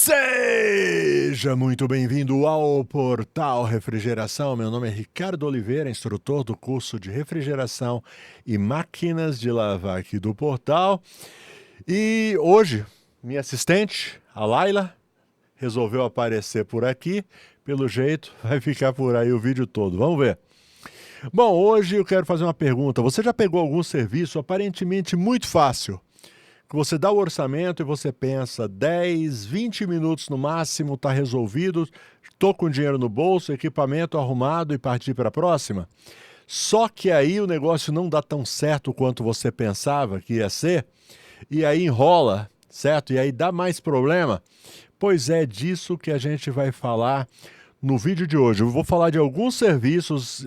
Seja muito bem-vindo ao Portal Refrigeração. Meu nome é Ricardo Oliveira, instrutor do curso de refrigeração e máquinas de lavar aqui do Portal. E hoje, minha assistente, a Laila, resolveu aparecer por aqui. Pelo jeito, vai ficar por aí o vídeo todo. Vamos ver. Bom, hoje eu quero fazer uma pergunta. Você já pegou algum serviço aparentemente muito fácil? Que você dá o orçamento e você pensa 10, 20 minutos no máximo, está resolvido, estou com dinheiro no bolso, equipamento arrumado e partir para a próxima? Só que aí o negócio não dá tão certo quanto você pensava que ia ser, e aí enrola, certo? E aí dá mais problema? Pois é disso que a gente vai falar no vídeo de hoje. Eu vou falar de alguns serviços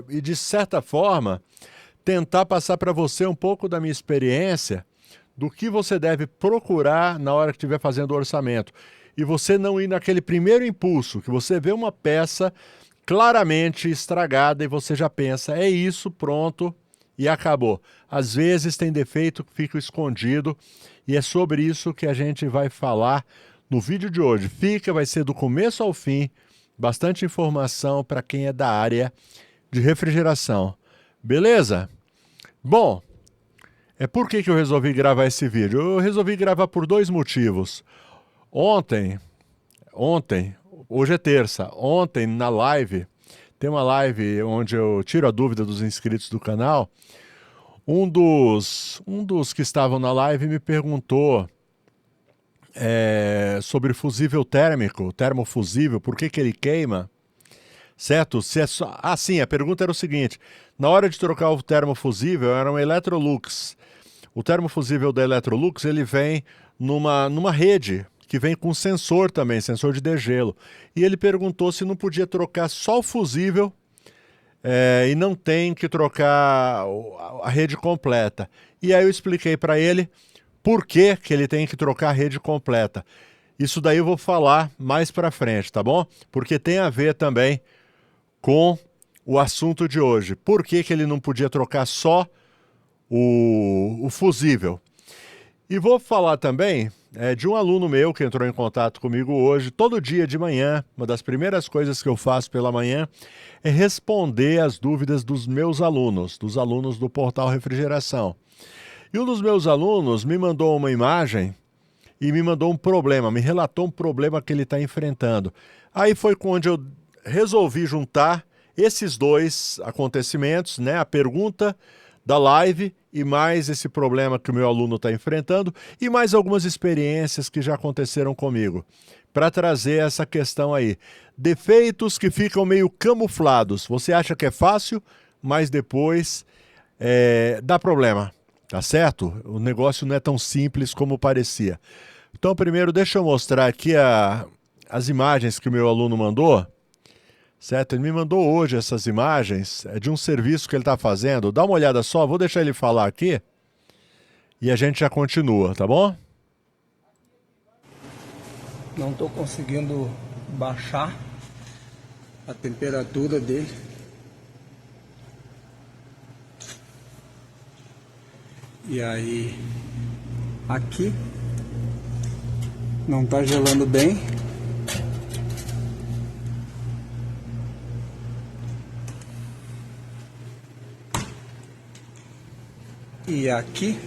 e, de certa forma, tentar passar para você um pouco da minha experiência do que você deve procurar na hora que estiver fazendo o orçamento. E você não ir naquele primeiro impulso, que você vê uma peça claramente estragada e você já pensa, é isso, pronto, e acabou. Às vezes tem defeito que fica escondido e é sobre isso que a gente vai falar no vídeo de hoje. Vai ser do começo ao fim, bastante informação para quem é da área de refrigeração. Beleza? Bom, por que eu resolvi gravar esse vídeo? Eu resolvi gravar por dois motivos. Ontem, hoje é terça, ontem na live, tem uma live onde eu tiro a dúvida dos inscritos do canal. Um dos que estavam na live me perguntou sobre fusível térmico, termofusível, por que ele queima? Certo? Se é só... sim, a pergunta era o seguinte: na hora de trocar o termofusível, era um Electrolux. O termofusível da Electrolux, ele vem numa rede que vem com sensor também, sensor de degelo. E ele perguntou se não podia trocar só o fusível e não tem que trocar a rede completa. E aí eu expliquei para ele por que ele tem que trocar a rede completa. Isso daí eu vou falar mais para frente, tá bom? Porque tem a ver também com o assunto de hoje. Por que ele não podia trocar só o fusível? E vou falar também de um aluno meu que entrou em contato comigo hoje. Todo dia de manhã, uma das primeiras coisas que eu faço pela manhã é responder as dúvidas dos meus alunos, dos alunos do Portal Refrigeração. E um dos meus alunos me mandou uma imagem e me mandou um problema, me relatou um problema que ele está enfrentando. Aí foi onde eu resolvi juntar esses dois acontecimentos, né? A pergunta da live e mais esse problema que o meu aluno está enfrentando e mais algumas experiências que já aconteceram comigo, para trazer essa questão aí. Defeitos que ficam meio camuflados. Você acha que é fácil, mas depois dá problema, tá certo? O negócio não é tão simples como parecia. Então, primeiro, deixa eu mostrar aqui as imagens que o meu aluno mandou. Certo? Ele me mandou hoje essas imagens de um serviço que ele está fazendo. Dá uma olhada só, vou deixar ele falar aqui e a gente já continua, tá bom? Não estou conseguindo baixar a temperatura dele. E aí, aqui não está gelando bem. E aqui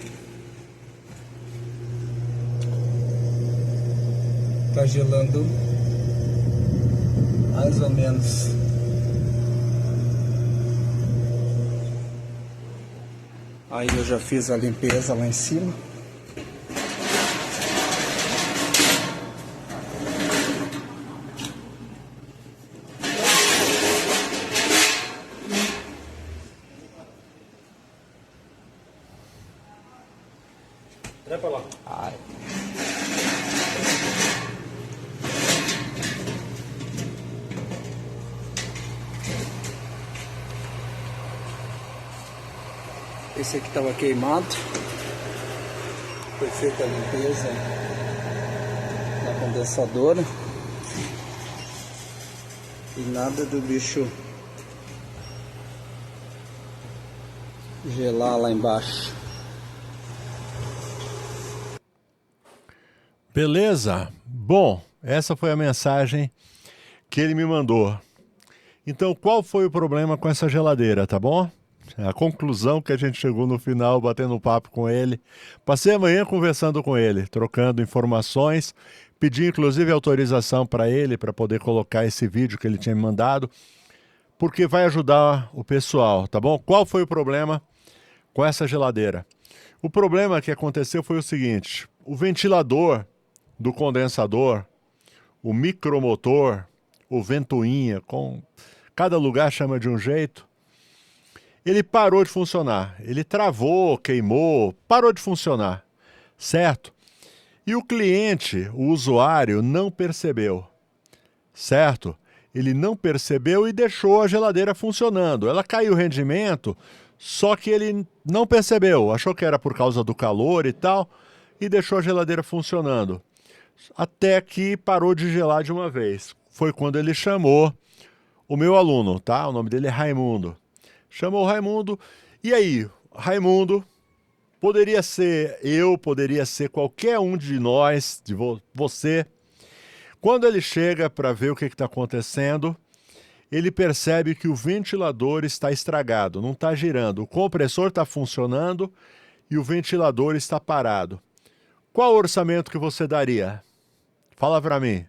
tá gelando mais ou menos. Aí eu já fiz a limpeza lá em cima. Trepa lá. Ai. Esse aqui estava queimado. Foi feita a limpeza na condensadora. E nada do bicho gelar lá embaixo. Beleza? Bom, essa foi a mensagem que ele me mandou. Então, qual foi o problema com essa geladeira, tá bom? A conclusão que a gente chegou no final, batendo um papo com ele. Passei a manhã conversando com ele, trocando informações, pedi inclusive autorização para ele, para poder colocar esse vídeo que ele tinha me mandado, porque vai ajudar o pessoal, tá bom? Qual foi o problema com essa geladeira? O problema que aconteceu foi o seguinte: o ventilador do condensador, o micromotor, o ventoinha, cada lugar chama de um jeito, ele parou de funcionar. Ele travou, queimou, parou de funcionar, certo? E o cliente, o usuário, não percebeu, certo? Ele não percebeu e deixou a geladeira funcionando. Ela caiu o rendimento, só que ele não percebeu, achou que era por causa do calor e tal, e deixou a geladeira funcionando. Até que parou de gelar de uma vez. Foi quando ele chamou o meu aluno, tá? O nome dele é Raimundo. Chamou o Raimundo, e aí, Raimundo, poderia ser eu, poderia ser qualquer um de nós, de você. Quando ele chega para ver o que está acontecendo, ele percebe que o ventilador está estragado, não está girando. O compressor está funcionando e o ventilador está parado. Qual orçamento que você daria? Fala para mim.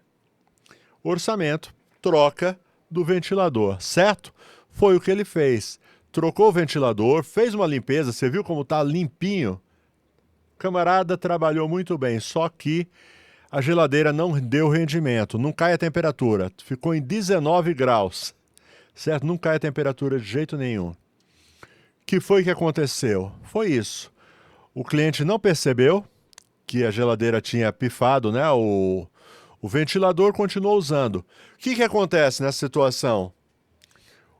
Orçamento, troca do ventilador, certo? Foi o que ele fez. Trocou o ventilador, fez uma limpeza, você viu como está limpinho? O camarada trabalhou muito bem, só que a geladeira não deu rendimento, não cai a temperatura, ficou em 19 graus, certo? Não cai a temperatura de jeito nenhum. O que foi que aconteceu? Foi isso. O cliente não percebeu que a geladeira tinha pifado, né? O ventilador continuou usando. O que acontece nessa situação?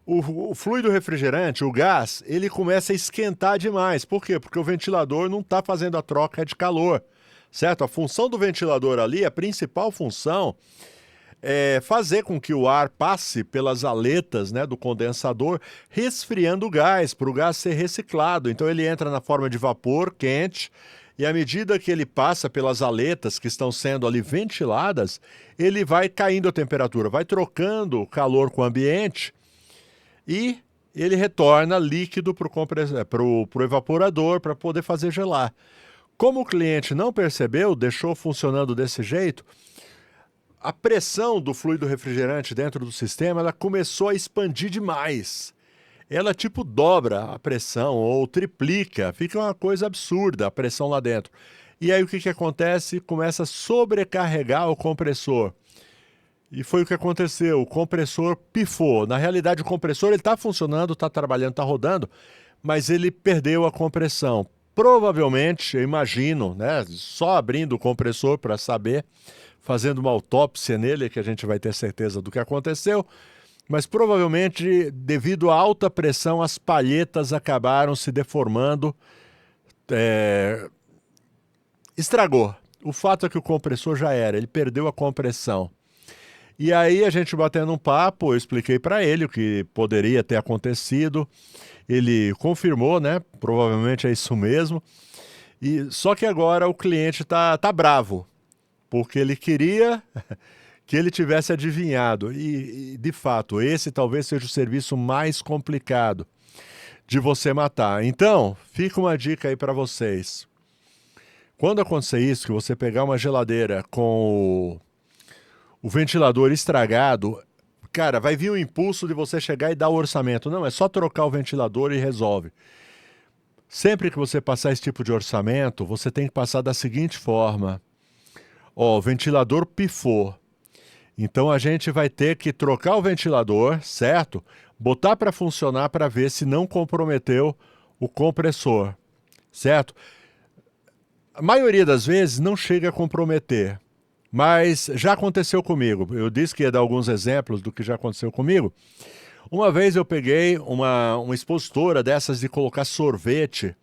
O fluido refrigerante, o gás, ele começa a esquentar demais. Por quê? Porque o ventilador não está fazendo a troca de calor, certo? A função do ventilador ali, a principal função, é fazer com que o ar passe pelas aletas, né, do condensador, resfriando o gás, para o gás ser reciclado. Então ele entra na forma de vapor quente, e à medida que ele passa pelas aletas que estão sendo ali ventiladas, ele vai caindo a temperatura, vai trocando o calor com o ambiente, e ele retorna líquido para o evaporador para poder fazer gelar. Como o cliente não percebeu, deixou funcionando desse jeito, a pressão do fluido refrigerante dentro do sistema ela começou a expandir demais. Ela tipo dobra a pressão ou triplica, fica uma coisa absurda a pressão lá dentro. E aí o que acontece? Começa a sobrecarregar o compressor. E foi o que aconteceu, o compressor pifou. Na realidade, o compressor está funcionando, está trabalhando, está rodando, mas ele perdeu a compressão. Provavelmente, eu imagino, né, só abrindo o compressor para saber, fazendo uma autópsia nele, que a gente vai ter certeza do que aconteceu, mas provavelmente, devido à alta pressão, as palhetas acabaram se deformando, estragou. O fato é que o compressor já era, ele perdeu a compressão. E aí a gente batendo um papo, eu expliquei para ele o que poderia ter acontecido. Ele confirmou, né? Provavelmente é isso mesmo. E só que agora o cliente tá bravo, porque ele queria que ele tivesse adivinhado. E de fato, esse talvez seja o serviço mais complicado de você matar. Então, fica uma dica aí para vocês. Quando acontecer isso, que você pegar uma geladeira com o ventilador estragado, cara, vai vir o impulso de você chegar e dar o orçamento. Não, é só trocar o ventilador e resolve. Sempre que você passar esse tipo de orçamento, você tem que passar da seguinte forma. Ó, o ventilador pifou. Então a gente vai ter que trocar o ventilador, certo? Botar para funcionar para ver se não comprometeu o compressor, certo? A maioria das vezes não chega a comprometer. Mas já aconteceu comigo. Eu disse que ia dar alguns exemplos do que já aconteceu comigo. Uma vez eu peguei uma expositora dessas de colocar sorvete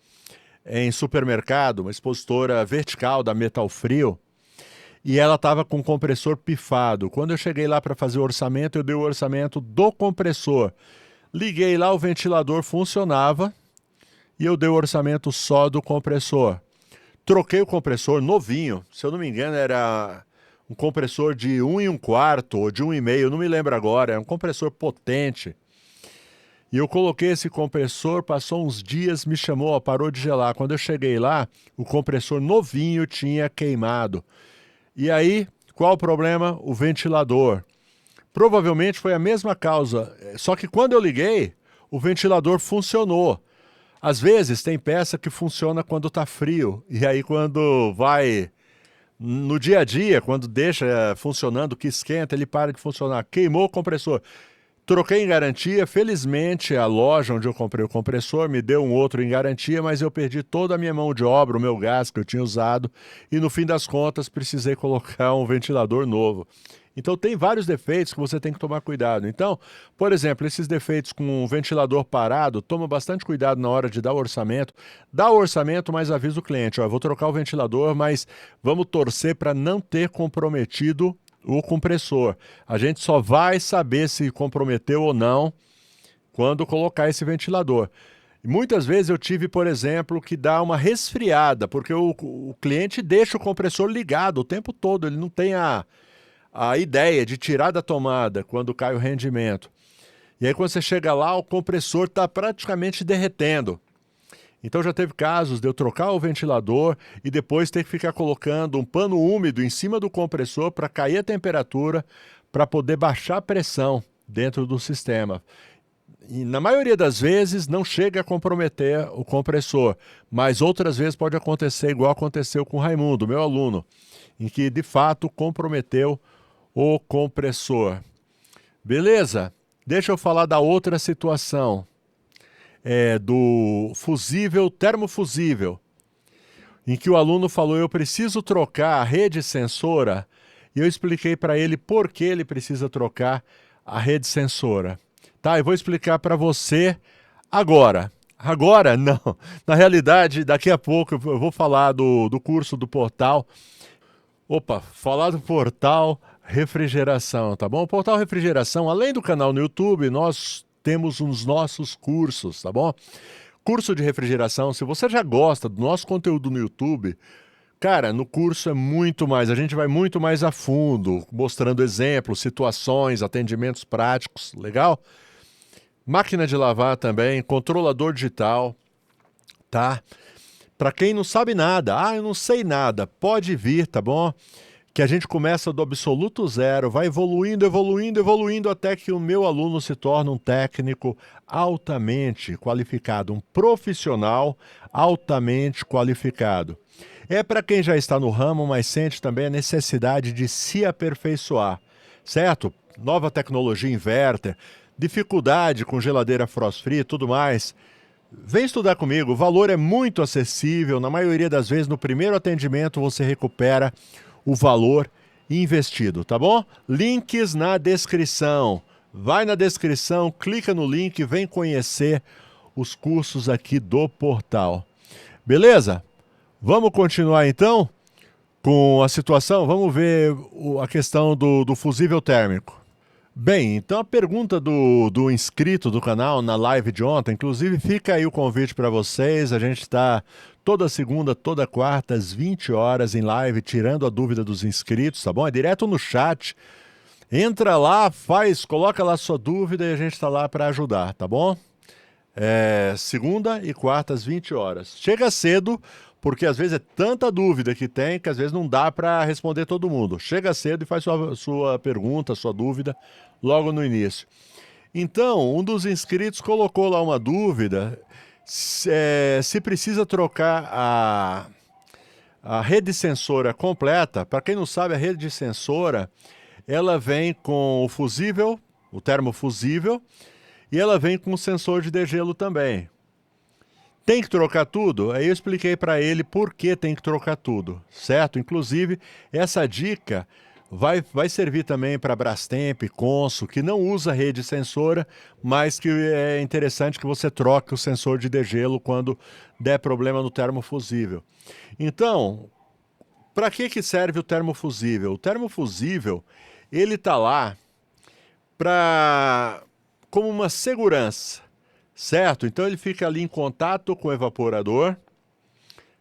em supermercado, uma expositora vertical da Metal Frio, e ela estava com o compressor pifado. Quando eu cheguei lá para fazer o orçamento, eu dei o orçamento do compressor. Liguei lá, o ventilador funcionava, e eu dei o orçamento só do compressor. troquei o compressor novinho, se eu não me engano era um compressor de 1,25 ou de 1,5, não me lembro agora, é um compressor potente. E eu coloquei esse compressor, passou uns dias, me chamou, ó, parou de gelar. Quando eu cheguei lá, o compressor novinho tinha queimado. E aí, qual o problema? O ventilador. Provavelmente foi a mesma causa, só que quando eu liguei, o ventilador funcionou. Às vezes tem peça que funciona quando está frio, e aí quando vai no dia a dia, quando deixa funcionando, que esquenta, ele para de funcionar. Queimou o compressor. Troquei em garantia, felizmente a loja onde eu comprei o compressor me deu um outro em garantia, mas eu perdi toda a minha mão de obra, o meu gás que eu tinha usado, e no fim das contas precisei colocar um ventilador novo. Então tem vários defeitos que você tem que tomar cuidado. Então, por exemplo, esses defeitos com um ventilador parado, toma bastante cuidado na hora de dar o orçamento. Dá o orçamento, mas avisa o cliente, ó, eu vou trocar o ventilador, mas vamos torcer para não ter comprometido o compressor. A gente só vai saber se comprometeu ou não quando colocar esse ventilador. Muitas vezes eu tive, por exemplo, que dar uma resfriada, porque o cliente deixa o compressor ligado o tempo todo, ele não tem a ideia de tirar da tomada quando cai o rendimento. E aí quando você chega lá, o compressor está praticamente derretendo. Então já teve casos de eu trocar o ventilador e depois ter que ficar colocando um pano úmido em cima do compressor para cair a temperatura, para poder baixar a pressão dentro do sistema. E na maioria das vezes não chega a comprometer o compressor, mas outras vezes pode acontecer igual aconteceu com o Raimundo, meu aluno, em que de fato comprometeu o compressor. Beleza? Deixa eu falar da outra situação. Do fusível, termofusível, em que o aluno falou, eu preciso trocar a rede sensora, e eu expliquei para ele por que ele precisa trocar a rede sensora. Tá, eu vou explicar para você agora. Agora, não. Na realidade, daqui a pouco eu vou falar do curso do portal. Falar do portal Refrigeração, tá bom? O portal Refrigeração, além do canal no YouTube, nós temos os nossos cursos, tá bom? Curso de refrigeração, se você já gosta do nosso conteúdo no YouTube, cara, no curso é muito mais, a gente vai muito mais a fundo, mostrando exemplos, situações, atendimentos práticos, legal? Máquina de lavar também, controlador digital, tá? Para quem não sabe nada, eu não sei nada, pode vir, tá bom? Que a gente começa do absoluto zero, vai evoluindo, evoluindo, evoluindo, até que o meu aluno se torne um técnico altamente qualificado, um profissional altamente qualificado. É para quem já está no ramo, mas sente também a necessidade de se aperfeiçoar, certo? Nova tecnologia inverter, dificuldade com geladeira frost-free e tudo mais. Vem estudar comigo, o valor é muito acessível, na maioria das vezes no primeiro atendimento você recupera o valor investido, tá bom? Links na descrição. Vai na descrição, clica no link, vem conhecer os cursos aqui do portal. Beleza? Vamos continuar então com a situação? Vamos ver a questão do fusível térmico. Bem, então a pergunta do inscrito do canal na live de ontem, inclusive fica aí o convite para vocês, a gente está toda segunda, toda quarta, às 20 horas em live, tirando a dúvida dos inscritos, tá bom? É direto no chat, entra lá, coloca lá sua dúvida e a gente está lá para ajudar, tá bom? Segunda e quarta às 20 horas. Chega cedo, porque às vezes é tanta dúvida que tem, que às vezes não dá para responder todo mundo. Chega cedo e faz sua pergunta, sua dúvida, logo no início. Então, um dos inscritos colocou lá uma dúvida, se precisa trocar a rede sensora completa. Para quem não sabe, a rede sensora, ela vem com o fusível, o termofusível, e ela vem com o sensor de degelo também. Tem que trocar tudo? Aí eu expliquei para ele por que tem que trocar tudo, certo? Inclusive, essa dica vai servir também para Brastemp, Consul, que não usa rede sensora, mas que é interessante que você troque o sensor de degelo quando der problema no termofusível. Então, para que serve o termofusível? O termofusível, ele está lá como uma segurança. Certo? Então ele fica ali em contato com o evaporador,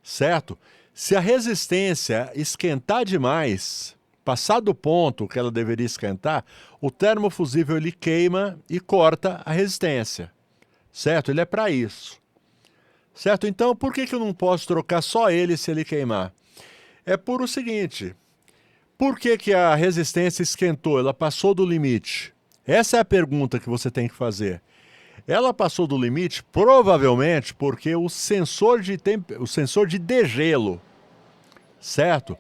certo? Se a resistência esquentar demais, passar do ponto que ela deveria esquentar, o termofusível ele queima e corta a resistência, certo? Ele é para isso, certo? Então, por que eu não posso trocar só ele se ele queimar? É por o seguinte, por que a resistência esquentou? Ela passou do limite? Essa é a pergunta que você tem que fazer. Ela passou do limite provavelmente porque o sensor de degelo, certo?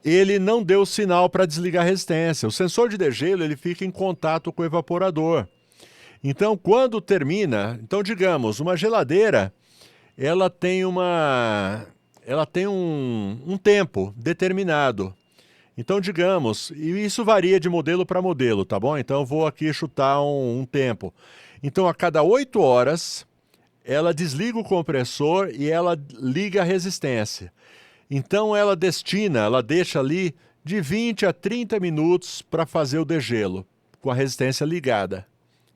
Ele não deu sinal para desligar a resistência. O sensor de degelo ele fica em contato com o evaporador. Então, quando termina, então digamos, uma geladeira, ela tem um tempo determinado. Então, digamos, e isso varia de modelo para modelo, tá bom? Então, eu vou aqui chutar um tempo. Então, a cada 8 horas, ela desliga o compressor e ela liga a resistência. Então, ela deixa ali de 20 a 30 minutos para fazer o degelo, com a resistência ligada,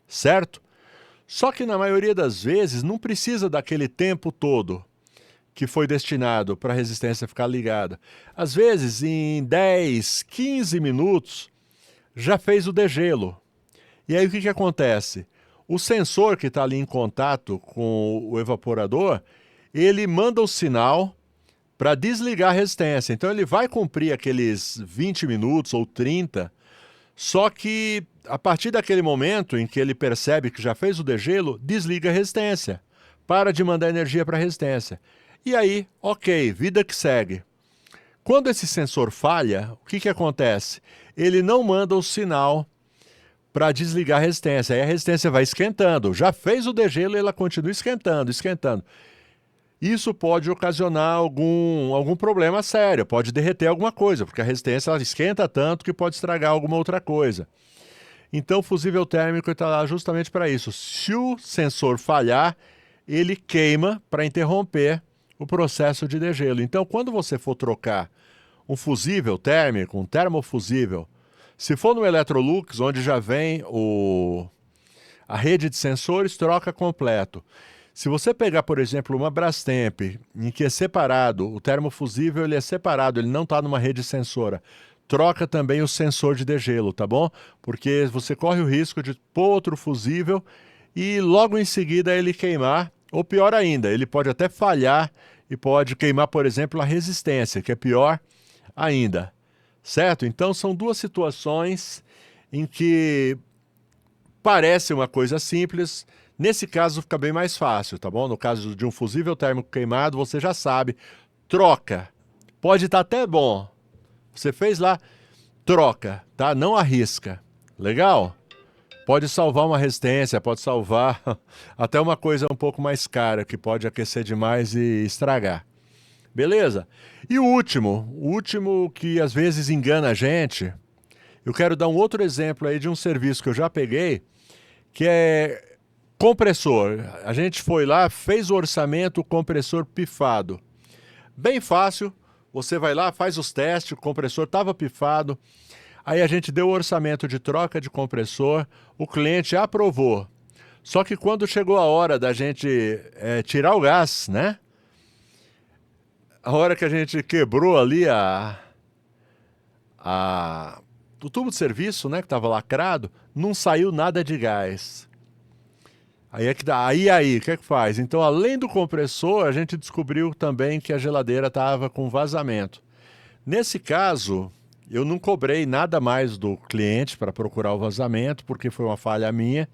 certo? Só que, na maioria das vezes, não precisa daquele tempo todo que foi destinado para a resistência ficar ligada. Às vezes, em 10, 15 minutos, já fez o degelo. E aí o que acontece? O sensor que está ali em contato com o evaporador, ele manda o sinal para desligar a resistência. Então ele vai cumprir aqueles 20 minutos ou 30, só que a partir daquele momento em que ele percebe que já fez o degelo, desliga a resistência, para de mandar energia para a resistência. E aí, ok, vida que segue. Quando esse sensor falha, o que acontece? Ele não manda o sinal para desligar a resistência. Aí a resistência vai esquentando. Já fez o degelo e ela continua esquentando, esquentando. Isso pode ocasionar algum problema sério, pode derreter alguma coisa, porque a resistência ela esquenta tanto que pode estragar alguma outra coisa. Então o fusível térmico está lá justamente para isso. Se o sensor falhar, ele queima para interromper o processo de degelo. Então, quando você for trocar um fusível térmico, um termofusível, se for no Electrolux, onde já vem a rede de sensores, troca completo. Se você pegar, por exemplo, uma Brastemp, em que é separado, o termofusível ele é separado, ele não está numa rede sensora, troca também o sensor de degelo, tá bom? Porque você corre o risco de pôr outro fusível e logo em seguida ele queimar, ou pior ainda, ele pode até falhar e pode queimar, por exemplo, a resistência, que é pior ainda, certo? Então são duas situações em que parece uma coisa simples, nesse caso fica bem mais fácil, tá bom? No caso de um fusível térmico queimado, você já sabe, troca, pode estar até bom, você fez lá, troca, tá? Não arrisca, legal? Pode salvar uma resistência, pode salvar até uma coisa um pouco mais cara, que pode aquecer demais e estragar. Beleza? E o último que às vezes engana a gente, eu quero dar um outro exemplo aí de um serviço que eu já peguei, que é compressor. A gente foi lá, fez o orçamento, o compressor pifado. Bem fácil, você vai lá, faz os testes, o compressor estava pifado. Aí a gente deu o orçamento de troca de compressor, o cliente aprovou. Só que quando chegou a hora da gente tirar o gás, né? A hora que a gente quebrou ali o tubo de serviço, né, que estava lacrado, não saiu nada de gás. Aí é que dá. Aí, o que é que faz? Então, além do compressor, a gente descobriu também que a geladeira estava com vazamento. Nesse caso, eu não cobrei nada mais do cliente para procurar o vazamento, porque foi uma falha minha.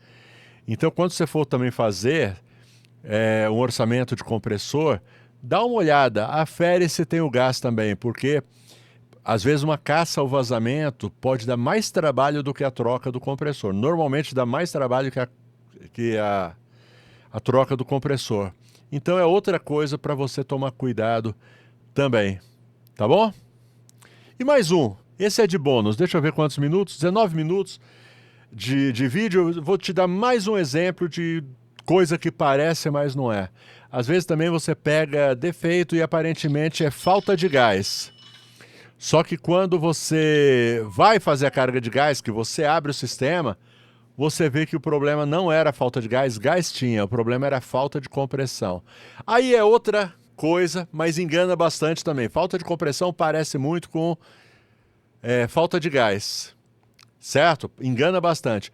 Então, quando você for também fazer um orçamento de compressor, dá uma olhada, afere se tem o gás também, porque às vezes uma caça ao vazamento pode dar mais trabalho do que a troca do compressor. Normalmente dá mais trabalho que a troca do compressor. Então é outra coisa para você tomar cuidado também, tá bom? E mais um, esse é de bônus, deixa eu ver quantos minutos, 19 minutos de vídeo. Eu vou te dar mais um exemplo de coisa que parece, mas não é. Às vezes também você pega defeito e aparentemente é falta de gás. Só que quando você vai fazer a carga de gás, que você abre o sistema, você vê que o problema não era a falta de gás, gás tinha, o problema era a falta de compressão. Aí é outra coisa, mas engana bastante também. Falta de compressão parece muito com falta de gás, certo? Engana bastante.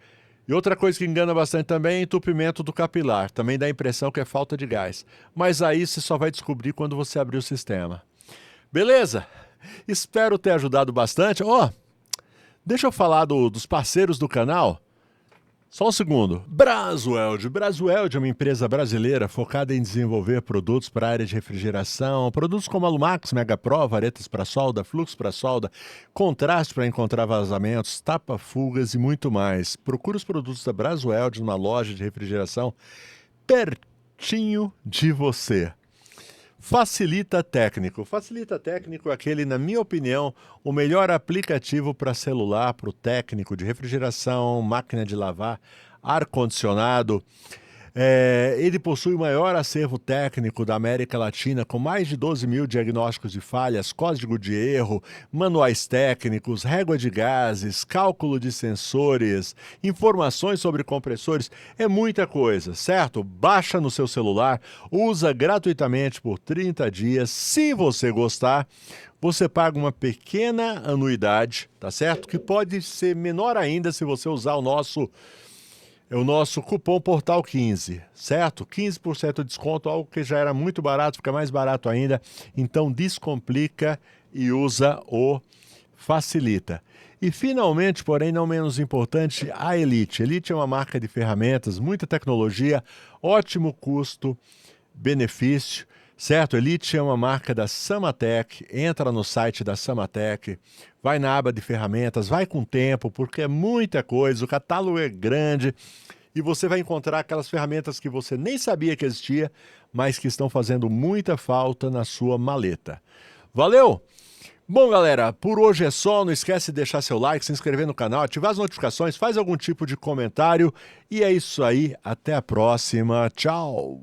E outra coisa que engana bastante também é entupimento do capilar. Também dá a impressão que é falta de gás. Mas aí você só vai descobrir quando você abrir o sistema. Beleza? Espero ter ajudado bastante. Deixa eu falar dos parceiros do canal. Só um segundo. Brasweld. Brasweld é uma empresa brasileira focada em desenvolver produtos para a área de refrigeração, produtos como Alumax, Megapro, varetas para solda, fluxo para solda, contraste para encontrar vazamentos, tapa-fugas e muito mais. Procure os produtos da Brasweld numa loja de refrigeração pertinho de você. Facilita Técnico. Facilita Técnico é aquele, na minha opinião, o melhor aplicativo para celular, para o técnico de refrigeração, máquina de lavar, ar-condicionado. Ele possui o maior acervo técnico da América Latina, com mais de 12 mil diagnósticos de falhas, código de erro, manuais técnicos, régua de gases, cálculo de sensores, informações sobre compressores, é muita coisa, certo? Baixa no seu celular, usa gratuitamente por 30 dias. Se você gostar, você paga uma pequena anuidade, tá certo? Que pode ser menor ainda se você usar o nosso cupom Portal 15, certo? 15% de desconto, algo que já era muito barato, fica mais barato ainda. Então descomplica e usa o Facilita. E finalmente, porém não menos importante, a Elite. Elite é uma marca de ferramentas, muita tecnologia, ótimo custo-benefício, certo? Elite é uma marca da Samatec. Entra no site da Samatec, vai na aba de ferramentas, vai com tempo, porque é muita coisa, o catálogo é grande e você vai encontrar aquelas ferramentas que você nem sabia que existia, mas que estão fazendo muita falta na sua maleta. Valeu! Bom, galera, por hoje é só. Não esquece de deixar seu like, se inscrever no canal, ativar as notificações, faz algum tipo de comentário. E é isso aí, até a próxima. Tchau!